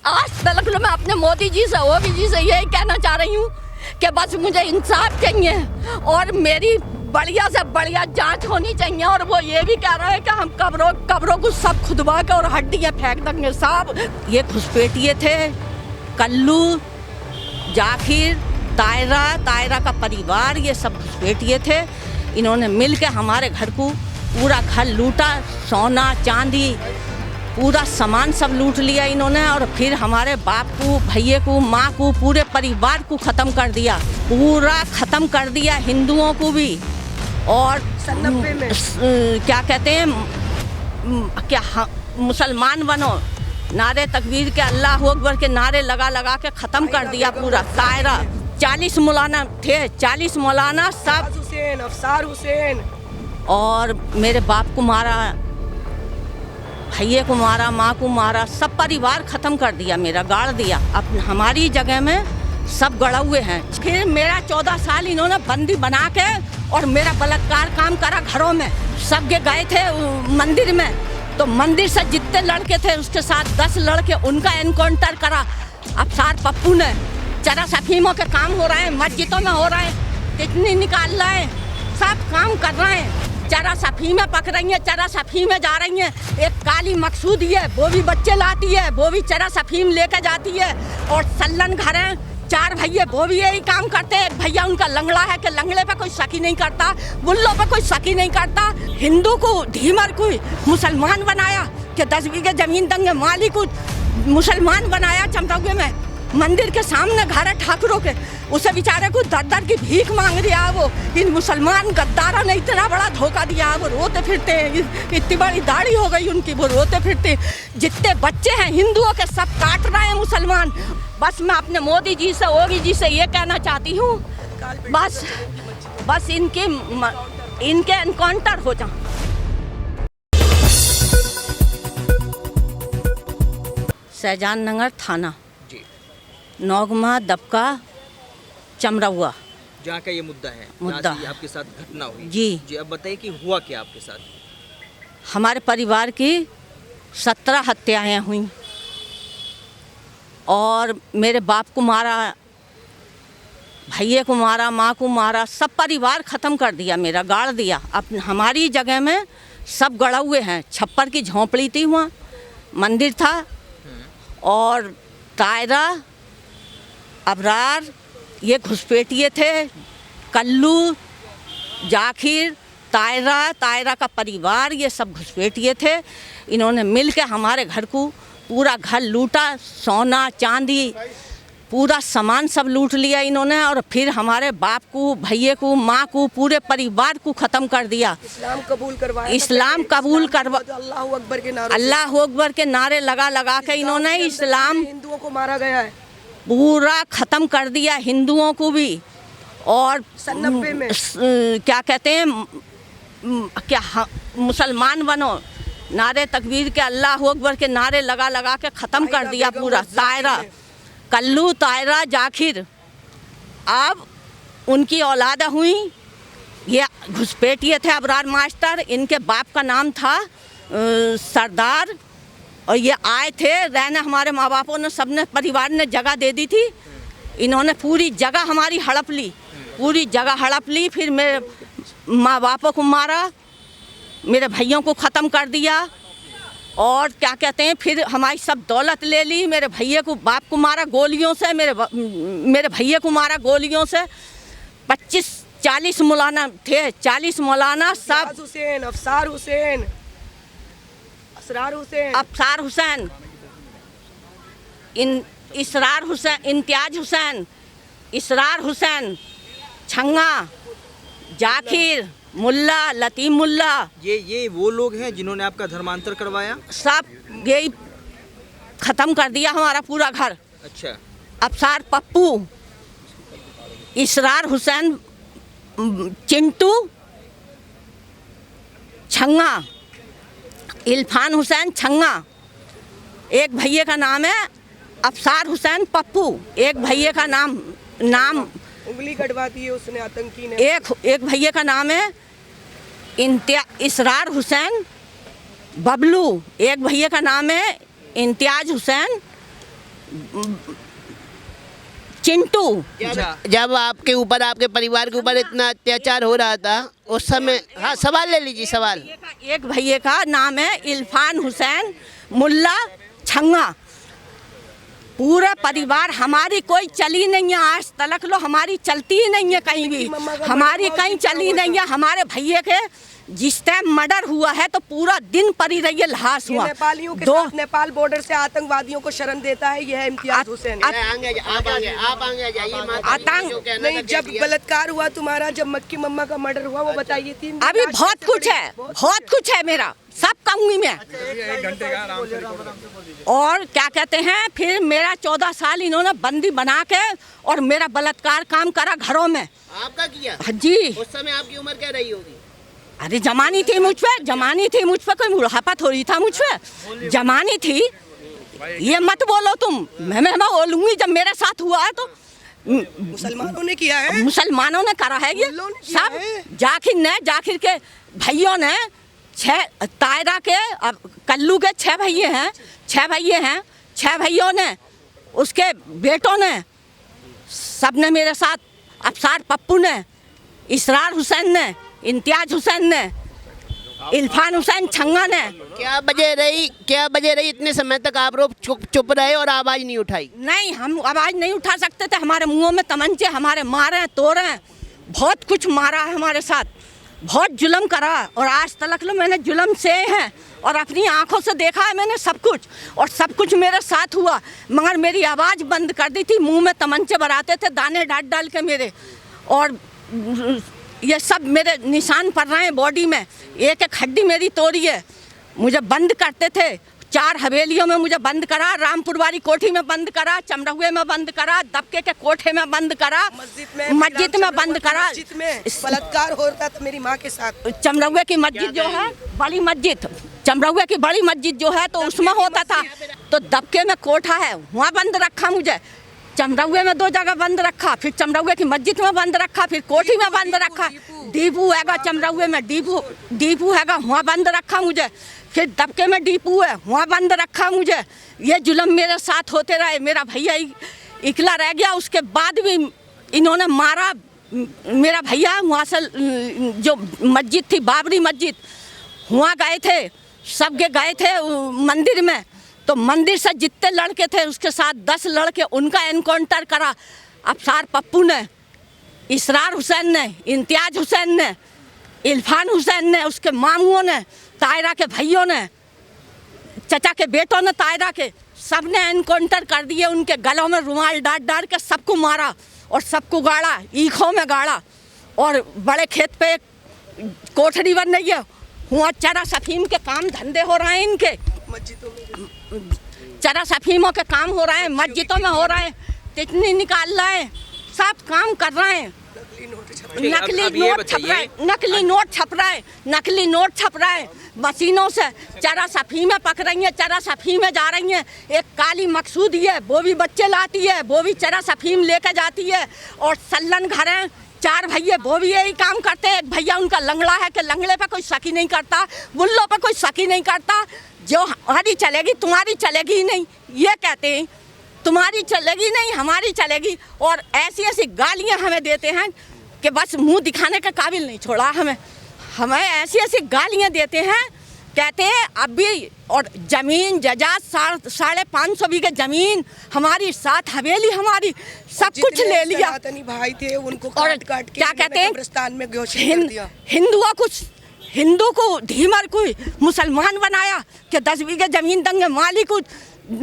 आज तक मैं अपने मोदी जी से योगी जी से यही कहना चाह रही हूँ कि बस मुझे इंसाफ चाहिए और मेरी बढ़िया से बढ़िया जांच होनी चाहिए। और वो ये भी कह रहे हैं कि हम कब्रों को सब खुदवा के और हड्डियाँ फेंक देंगे। साहब ये घुसपैठिए थे, कल्लू, जाकिर, तायरा का परिवार, ये सब घुसपैठिए थे। इन्होंने मिल के हमारे घर को पूरा घर लूटा, सोना चांदी पूरा सामान सब लूट लिया इन्होंने। और फिर हमारे बाप को, भैये को, माँ को, पूरे परिवार को ख़त्म कर दिया, पूरा ख़त्म कर दिया, हिंदुओं को भी। और 90 में क्या कहते हैं, क्या मुसलमान बनो, नारे तकबीर के, अल्लाह अकबर के नारे लगा के ख़त्म कर दिया पूरा। तायरा 40 मौलाना थे, 40 मौलाना सब, अफसार हुसैन, और मेरे बाप को मारा, भैये को मारा, माँ को मारा, सब परिवार ख़त्म कर दिया, मेरा गाड़ दिया। अब हमारी जगह में सब गड़ा हुए हैं। फिर मेरा 14 साल इन्होंने बंदी बना के और मेरा बलात्कार काम करा घरों में। सब गए थे मंदिर में, तो मंदिर से जितने लड़के थे उसके साथ 10 लड़के, उनका एनकाउंटर करा अफसार पप्पू ने। चरस अफीमों के काम हो रहे हैं, मस्जिदों में हो रहे हैं, कितनी निकाल रहे हैं, सब काम कर रहे हैं। चरस अफीमें पक रही हैं, चरस अफीमें जा रही हैं। एक काली मकसूदी है, वो भी बच्चे लाती है, वो भी चरस अफीम लेकर जाती है। और सल्लन घर है, 4 भैया, वो भी यही काम करते हैं। भैया उनका लंगड़ा है कि लंगड़े पे कोई शक ही नहीं करता, बुल्लों पे कोई शक ही नहीं करता। हिंदू को, धीमर को मुसलमान बनाया कि 10 बीघे जमीन दंगे माली को मुसलमान बनाया। चमरौगे में मंदिर के सामने घर है ठाकुरों के, उसे बेचारे को दर की भीख मांग रहा है। वो इन मुसलमान गद्दारों ने इतना बड़ा धोखा दिया है, वो रोते फिरते हैं, इतनी बड़ी दाढ़ी हो गई उनकी, वो रोते फिरते। जितने बच्चे हैं हिंदुओं के सब काट रहे हैं मुसलमान। बस मैं अपने मोदी जी से, योगी जी से ये कहना चाहती हूँ, बस इनके एनकाउंटर हो जाए। शहजान नगर थाना, नौगमा, दबका, चमरौआ, जहाँ का ये मुद्दा है, आपके साथ घटना हुई जी। अब बताइए कि हुआ क्या आपके साथ? हमारे परिवार की 17 हत्याएं हुई और मेरे बाप को मारा, भैये को मारा, माँ को मारा, सब परिवार ख़त्म कर दिया, मेरा गाड़ दिया। अब हमारी जगह में सब गड़ा हुए हैं। छप्पर की झोंपड़ी थी, वहाँ मंदिर था। और तायरा, अबरार, ये घुसपैठिए थे, कल्लू, जाकिर, तायरा का परिवार, ये सब घुसपैठिए थे। इन्होंने मिल के हमारे घर को पूरा घर लूटा, सोना चांदी पूरा सामान सब लूट लिया इन्होंने। और फिर हमारे बाप को, भैये को, माँ को, पूरे परिवार को ख़त्म कर दिया। इस्लाम कबूल करवाया, अल्लाह अकबर के नारे लगा के इन्होंने इस्लाम, हिंदुओं को मारा गया है, पूरा ख़त्म कर दिया, हिंदुओं को भी। और 90 में क्या कहते हैं, क्या मुसलमान बनो, नारे तकबीर के, अल्लाह अकबर के नारे लगा के ख़त्म कर दिया पूरा। तायरा, कल्लू, तायरा, जाकिर, अब उनकी औलाद हुई। ये घुसपैठिए थे अबरार मास्टर, इनके बाप का नाम था सरदार। और ये आए थे रहने, हमारे माँ बापों ने, सबने, परिवार ने जगह दे दी थी। इन्होंने पूरी जगह हमारी हड़प ली, पूरी जगह हड़प ली। फिर मेरे माँ बापों को मारा, मेरे भैयों को ख़त्म कर दिया। और क्या कहते हैं, फिर हमारी सब दौलत ले ली। मेरे भैये को, बाप को मारा गोलियों से, मेरे भैये को मारा गोलियों से। 25-40 मौलाना थे, 40 मौलाना सब, अफसार हुसैन, अफसार हुसैन, इसरार हुसैन, इम्तियाज हुसैन, इसरार हुसैन, छंगा, जाकिर, मुल्ला, लतीम मुल्ला, ये वो लोग हैं जिन्होंने आपका धर्मांतर करवाया? सब यही ख़त्म कर दिया हमारा पूरा घर। अच्छा। अफसार पप्पू, इसरार हुसैन, चिंटू, छंगा, इल्फान हुसैन छंगा, एक भैये का नाम है अफसार हुसैन पप्पू, एक भैये का नाम उंगली कटवा दी है उसने, आतंकी ने। एक भैये का नाम है इसरार हुसैन बबलू, एक भैया का नाम है इम्तियाज हुसैन चिंटू। जब आपके ऊपर, आपके परिवार के ऊपर इतना अत्याचार हो रहा था उस समय, हाँ सवाल ले लीजिए सवाल। एक भैया का नाम है इरफान हुसैन मुल्ला छंगा। पूरा परिवार हमारी कोई चली नहीं है, आज तलक लो हमारी चलती ही नहीं है कहीं भी, हमारी कहीं चली नहीं है। हमारे भैया के जिस टाइम मर्डर हुआ है तो पूरा दिन पड़ी रही है, लहास हुआ। नेपालियों के साथ नेपाल बॉर्डर से आतंकवादियों को शरण देता है, यह है इम्तियाज हुसैन। नहीं, जब बलात्कार हुआ तुम्हारा, जब मक्की मम्मा का मर्डर हुआ, वो बताइए। अभी बहुत कुछ है, बहुत कुछ है, मेरा सब कहूंगी मैं। और क्या कहते हैं, फिर मेरा 14 साल इन्होंने बंदी बना के और मेरा बलात्कार काम करा घरों में। आपका किया? जी। उस समय आपकी उम्र क्या रही होगी? अरे जमानी थी मुझ पे, जमानी थी मुझ पे, कोई बुढ़ापा थोड़ी था मुझ पे, जमानी थी। ये मत बोलो तुम, मैं बोलूंगी जब मेरे साथ हुआ है तो। मुसलमानों ने किया है, मुसलमानों ने करा है ये सब। जाकिर के भाइयों ने 6 तायरा के, अब कल्लू के 6 भैये हैं, 6 भैये हैं, 6 भैयों ने, उसके बेटों ने, सब ने मेरे साथ, अफसार पप्पू ने, इसरार हुसैन ने, इम्तियाज हुसैन ने, इरफान हुसैन छंगा ने। क्या वजह रही इतने समय तक आप लोग चुप रहे और आवाज नहीं उठाई? नहीं, हम आवाज नहीं उठा सकते थे। हमारे मुंहों में तमंचे, हमारे मारे तोड़े, बहुत कुछ मारा है हमारे साथ, बहुत जुल्म करा। और आज तक लो मैंने जुल्म से हैं और अपनी आंखों से देखा है मैंने सब कुछ, और सब कुछ मेरे साथ हुआ। मगर मेरी आवाज़ बंद कर दी थी, मुंह में तमंचे भराते थे दाने डाल के मेरे, और ये सब मेरे निशान पड़ रहे हैं बॉडी में, एक एक हड्डी मेरी तोड़ी है। मुझे बंद करते थे, 4 हवेलियों में मुझे बंद करा, रामपुरवारी कोठी में बंद करा, चमरहुए में बंद करा, दबके के कोठे में बंद करा, मस्जिद में बंद करा। बलात्कार होता था मेरी माँ के साथ। चमरहुए की मस्जिद जो है, बड़ी मस्जिद, चमरहुए की बड़ी मस्जिद जो है तो उसमें होता था। तो दबके में कोठा है, वहाँ बंद रखा मुझे, चमरहुए में 2 जगह बंद रखा, फिर चमरहुए की मस्जिद में बंद रखा, फिर कोठी में बंद रखा। डीपू हैगा चमरहुए में, डीपू हैगा, वहाँ बंद रखा मुझे। फिर दबके में डीपू है, वहाँ बंद रखा मुझे। ये जुल्म मेरे साथ होते रहे। मेरा भैया इकला रह गया, उसके बाद भी इन्होंने मारा मेरा भैया। वहाँ से जो मस्जिद थी, बाबरी मस्जिद, वहाँ गए थे, सब गए थे मंदिर में। तो मंदिर से जितने लड़के थे उसके साथ 10 लड़के, उनका एनकाउंटर करा अफसार पप्पू ने, इसरार हुसैन ने, इम्तियाज हुसैन ने, इरफान हुसैन ने, उसके मामुओं ने, तायरा के भाइयों ने, चचा के बेटों ने, तायरा के, सब ने एनकाउंटर कर दिए। उनके गलों में रुमाल डाल के सबको मारा और सबको गाड़ा, ईखों में गाड़ा। और बड़े खेत पे कोठरी बन रही है, वहाँ चरा सफीम के काम धंधे हो रहे हैं इनके, चरा सफीमों के काम हो रहे हैं, मस्जिदों में हो रहे हैं, टिकनी निकाल रहे हैं, सब काम कर रहे हैं। नकली नोट छप रहा है, नकली नोट छप रहा है, नकली नोट छप रहा है मशीनों से। चरा सफीमें पक रही हैं, चरा सफीमें जा रही हैं। एक काली मकसूदी है, वो भी बच्चे लाती है, वो भी चरा सफीम लेकर जाती है। और सल्लन घर हैं, 4 भैया, वो भी यही काम करते हैं। एक भैया उनका लंगड़ा है कि लंगड़े पे कोई शक ही नहीं करता, बुल्लों पे कोई शक ही नहीं करता। जो हमारी चलेगी तुम्हारी चलेगी ही नहीं, ये कहते हैं, तुम्हारी चलेगी नहीं हमारी चलेगी। और ऐसी ऐसी गालियां हमें देते हैं कि बस मुंह दिखाने का काबिल नहीं छोड़ा हमें ऐसी ऐसी गालियां देते हैं। कहते हैं अभी, और जमीन जजात 550 बीघे जमीन हमारी, 7 हवेली हमारी, सब कुछ ले लिया। भाई थे उनको और काट के क्या कहते हैं, कब्रिस्तान में घोषित कर दिया। हिंदू को धीमर को मुसलमान बनाया कि 10 बीघे जमीन दंगे मालिक को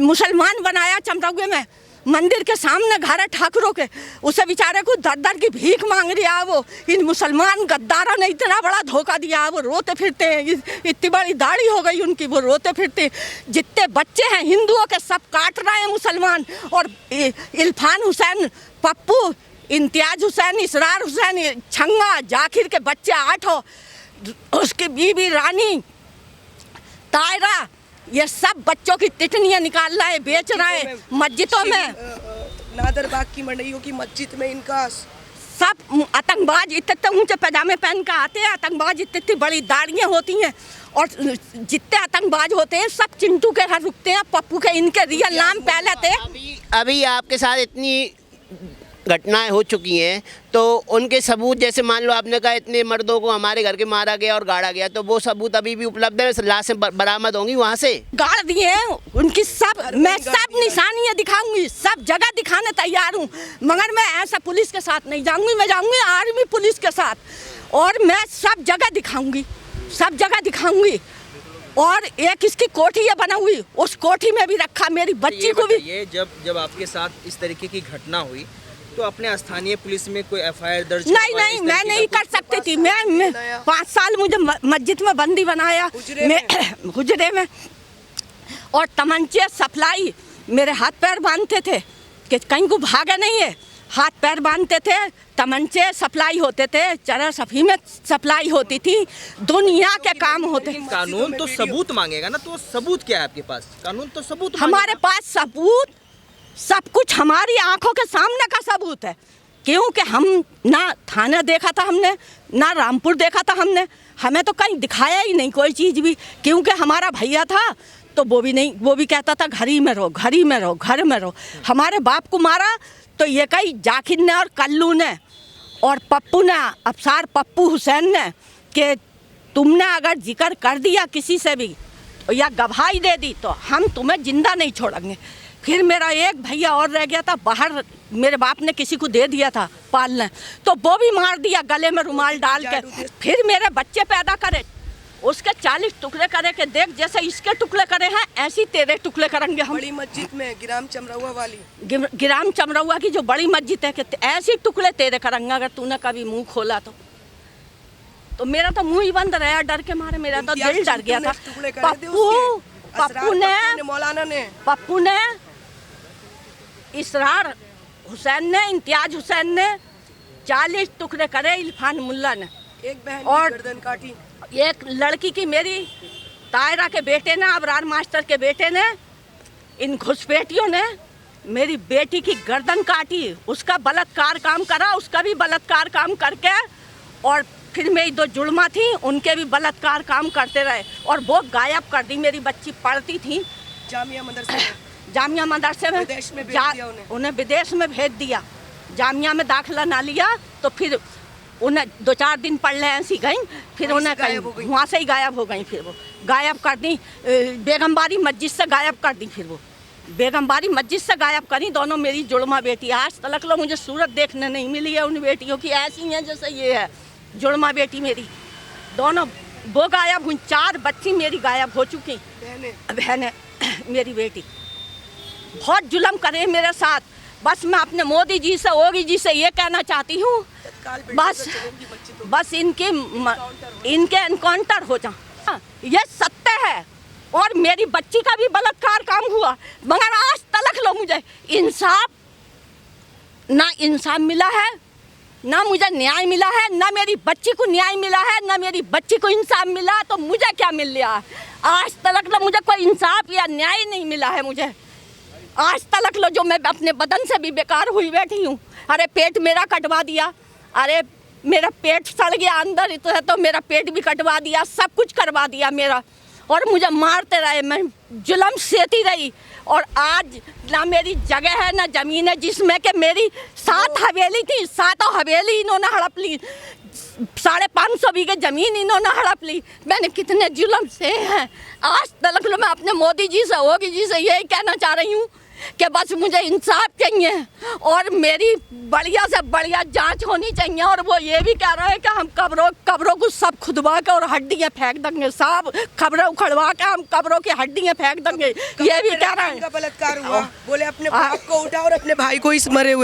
मुसलमान बनाया। चमरहुए में मंदिर के सामने घर है ठाकुरों के, उसे बेचारे को दर की भीख मांग रही है। वो इन मुसलमान गद्दारों ने इतना बड़ा धोखा दिया, वो रोते फिरते हैं, इतनी बड़ी दाढ़ी हो गई उनकी, वो रोते फिरते। जितने बच्चे हैं हिंदुओं के सब काट रहे हैं मुसलमान। और इरफान हुसैन पप्पू, इम्तियाज हुसैन, इसरार हुसैन, छंगा, जाकिर के बच्चे 8 हो, उसकी बीबी रानी, तायरा, ये सब बच्चों की टिटनियाँ निकाल रहे हैं, बेच रहे हैं मस्जिदों में। नादरबाग की मंडइयों की मस्जिद में इनका सब आतंकबाज इतने ऊंचे पैजामे पहन के आते हैं, आतंकबाज इतनी बड़ी दाढ़ियाँ होती हैं, और जितने आतंकबाज होते हैं सब चिंटू के घर रुकते हैं, पप्पू के इनके रियल नाम पहले थे। अभी आपके साथ इतनी घटनाएं हो चुकी हैं, तो उनके सबूत, जैसे मान लो आपने कहा इतने मर्दों को हमारे घर के मारा गया और गाड़ा गया, तो वो सबूत अभी भी उपलब्ध है? लाशें बरामद होंगी वहाँ से? गाड़ दिए हैं उनकी सब, मैं सब निशानियाँ दिखाऊंगी, सब जगह दिखाने तैयार हूँ, मगर मैं ऐसा पुलिस के साथ नहीं जाऊंगी, मैं जाऊंगी आर्मी पुलिस के साथ, और मैं सब जगह दिखाऊंगी, सब जगह दिखाऊंगी। और एक इसकी कोठी है बना हुई, उस कोठी में भी रखा मेरी बच्ची को भी। ये जब आपके साथ इस तरीके की घटना हुई तो अपने स्थानीय पुलिस में कोई एफआईआर दर्ज? नहीं, मैं नहीं कर सकती थी। मैं 5 साल मुझे मस्जिद में बंदी बनाया, हुजरे में, और तमंचे सप्लाई मेरे हाथ पैर बांधते थे कि कहीं को भागा नहीं है, हाथ पैर बांधते थे, तमंचे सप्लाई होते थे, चरस सफी में सप्लाई होती थी, दुनिया के काम होते। कानून तो सबूत मांगेगा ना, तो सबूत क्या है आपके पास? कानून तो सबूत हमारे पास सबूत, सब कुछ हमारी आंखों के सामने का सबूत है, क्योंकि हम ना थाना देखा था हमने, ना रामपुर देखा था हमने, हमें तो कहीं दिखाया ही नहीं कोई चीज़ भी, क्योंकि हमारा भैया था तो वो भी नहीं, वो भी कहता था घर ही में रहो, घर ही में रहो, घर में रहो। हमारे बाप को मारा तो ये कही जाकिर ने और कल्लू ने और पप्पू ने, अफसार पप्पू हुसैन ने, कि तुमने अगर जिक्र कर दिया किसी से भी या गवाही दे दी तो हम तुम्हें जिंदा नहीं छोड़ेंगे। फिर मेरा एक भैया और रह गया था बाहर, मेरे बाप ने किसी को दे दिया था पालने, तो वो भी मार दिया गले में रुमाल डाल के। फिर मेरे बच्चे पैदा करे, उसके 40 टुकड़े करे के देख, जैसे इसके टुकड़े करे हैं ऐसे तेरे टुकड़े करेंगे हम। बड़ी मस्जिद में गिराम चमरौआ वाली, गिराम चमरौआ की जो बड़ी मस्जिद है, कि ऐसे टुकड़े तेरे करेंगे अगर तूने कभी मुंह खोला तो मेरा तो मुंह ही बंद रहा डर के मारे, मेरा तो दिल डर गया था। पप्पू ने इसरार हुसैन ने, इम्तियाज हुसैन ने 40 टुकड़े करे, इरफान मुल्ला ने, एक बहन और गर्दन काटी, एक लड़की की मेरी तायरा के बेटे ने, अबरार मास्टर के बेटे ने, इन घुसपैठियों ने मेरी बेटी की गर्दन काटी, उसका बलात्कार काम करा, उसका भी बलात्कार काम करके, और फिर मेरी 2 जुड़मा थी उनके भी बलात्कार काम करते रहे, और वो गायब कर दी। मेरी बच्ची पढ़ती थी जामिया मदरसे में, उन्हें विदेश में भेज दिया, जामिया में दाखिला ना लिया, तो फिर उन्हें 2-4 दिन पढ़ ले ऐसी गई, फिर उन्हें वहाँ से ही गायब हो गई, फिर वो गायब कर दी, बेगमबारी मस्जिद से गायब कर दी, फिर वो बेगमबारी मस्जिद से गायब करी दोनों मेरी जुड़मा बेटी। आज तक लो मुझे सूरत देखने नहीं मिली है उन बेटियों की, ऐसी हैं जैसे ये है जुड़मा बेटी मेरी, दोनों वो गायब हुई। 4 बच्ची मेरी गायब हो चुकी, बहनें मेरी बेटी। बहुत जुल्म करे मेरे साथ। बस मैं अपने मोदी जी से, योगी जी से ये कहना चाहती हूँ, बस इनके एनकाउंटर हो जाए, ये सत्य है। और मेरी बच्ची का भी बलात्कार काम हुआ, मगर आज तक लो मुझे इंसाफ मिला है, ना मुझे न्याय मिला है, ना मेरी बच्ची को न्याय मिला है, ना मेरी बच्ची को इंसाफ मिला, तो मुझे क्या मिल रहा है? आज तक लो मुझे कोई इंसाफ या न्याय नहीं मिला है। मुझे आज तक लो जो मैं अपने बदन से भी बेकार हुई बैठी हूँ। अरे पेट मेरा कटवा दिया, अरे मेरा पेट सड़ गया अंदर, तो मेरा पेट भी कटवा दिया, सब कुछ करवा दिया मेरा, और मुझे मारते रहे, मैं जुल्म सहती रही। और आज ना मेरी जगह है ना ज़मीन है, जिसमें कि मेरी 7 हवेली थी, 7 हवेली इन्होंने हड़प ली, 550 बीघे ज़मीन इन्होंने हड़प ली। मैंने कितने जुल्म से हैं। आज तक मैं अपने मोदी जी से, योगी जी से यही कहना चाह रही हूँ कि बस मुझे इंसाफ चाहिए, और मेरी बढ़िया से बढ़िया जांच होनी चाहिए। और वो ये भी कह रहे हैं कि हम कब्रों को सब खुदवा के और हड्डियाँ फेंक देंगे, सब खबरें उखड़वा के हम कब्रों की हड्डियाँ फेंक देंगे, ये भी कह रहे हैं। बलात्कार हुआ, बोले अपने बाप को उठा और अपने भाई को इस मरे हुए